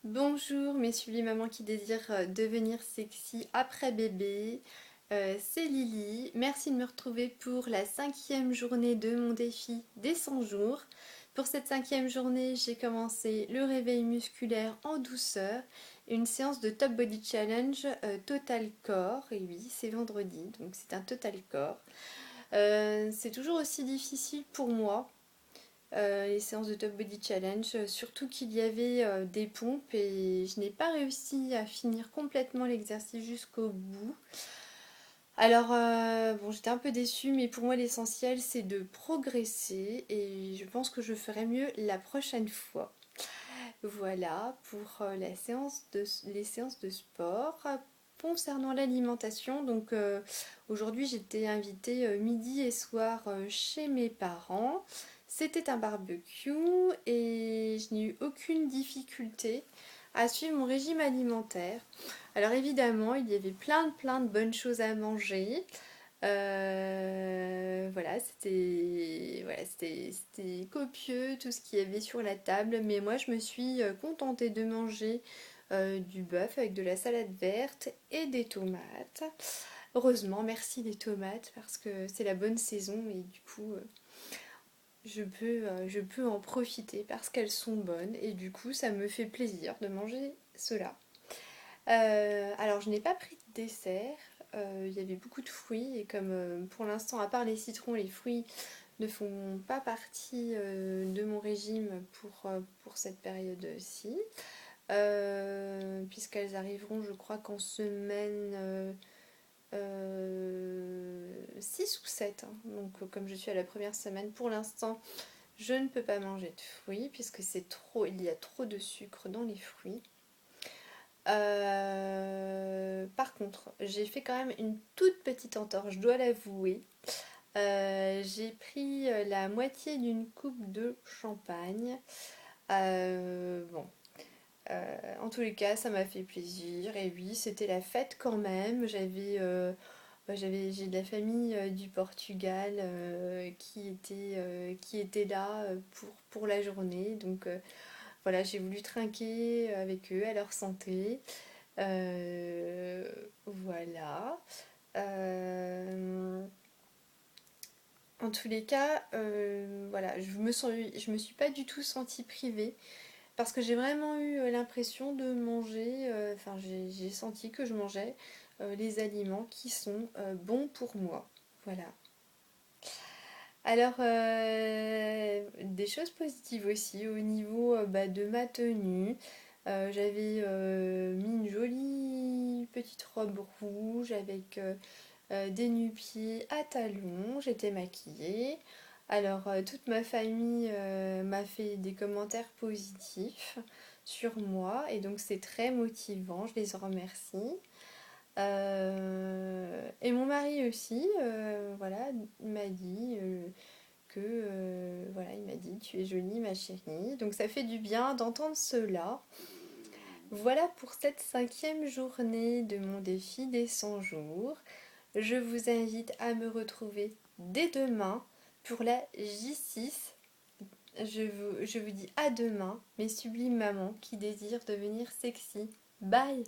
Bonjour mes sublimes mamans qui désirent devenir sexy après bébé. C'est Lily. Merci de me retrouver pour la 5e journée de mon défi des 100 jours. Pour cette 5e journée, j'ai commencé le réveil musculaire en douceur et une séance de Top Body Challenge Total Core. Et oui, c'est vendredi, donc c'est un Total Core. C'est toujours aussi difficile pour moi les séances de Top Body Challenge, surtout qu'il y avait des pompes et je n'ai pas réussi à finir complètement l'exercice jusqu'au bout. Alors, bon, j'étais un peu déçue, mais pour moi l'essentiel c'est de progresser et je pense que je ferai mieux la prochaine fois. Voilà pour les séances de sport. Concernant l'alimentation, donc aujourd'hui j'étais invitée midi et soir chez mes parents. C'était un barbecue et je n'ai eu aucune difficulté à suivre mon régime alimentaire. Alors évidemment, il y avait plein de bonnes choses à manger. C'était copieux tout ce qu'il y avait sur la table, mais moi je me suis contentée de manger du bœuf avec de la salade verte et des tomates. Heureusement, merci les tomates parce que c'est la bonne saison et du coup je peux en profiter parce qu'elles sont bonnes et du coup ça me fait plaisir de manger cela. Alors je n'ai pas pris de dessert, il y avait beaucoup de fruits et comme pour l'instant à part les citrons, les fruits ne font pas partie de mon régime pour cette période-ci, puisqu'elles arriveront je crois qu'en semaine 6 ou 7, hein. Donc comme je suis à la première semaine pour l'instant je ne peux pas manger de fruits puisque il y a trop de sucre dans les fruits. Par contre, j'ai fait quand même une toute petite entorse, je dois l'avouer. J'ai pris la moitié d'une coupe de champagne. Bon, en tous les cas, ça m'a fait plaisir. Et oui, c'était la fête quand même. J'ai de la famille du Portugal qui était là pour la journée. Donc voilà, j'ai voulu trinquer avec eux à leur santé. Voilà. Euh, En tous les cas, voilà, je me suis pas du tout sentie privée parce que j'ai vraiment eu l'impression de manger, enfin j'ai senti que je mangeais les aliments qui sont bons pour moi. Voilà. Alors, des choses positives aussi au niveau de ma tenue. J'avais mis une jolie petite robe rouge avec des nu-pieds à talons. J'étais maquillée. Alors, toute ma famille m'a fait des commentaires positifs sur moi et donc c'est très motivant. Je les en remercie. Et mon mari aussi, voilà, m'a dit voilà, il m'a dit tu es jolie ma chérie. Donc ça fait du bien d'entendre cela. Voilà pour cette 5e journée de mon défi des 100 jours. Je vous invite à me retrouver dès demain pour la J6. Je vous dis à demain, mes sublimes mamans qui désirent devenir sexy. Bye!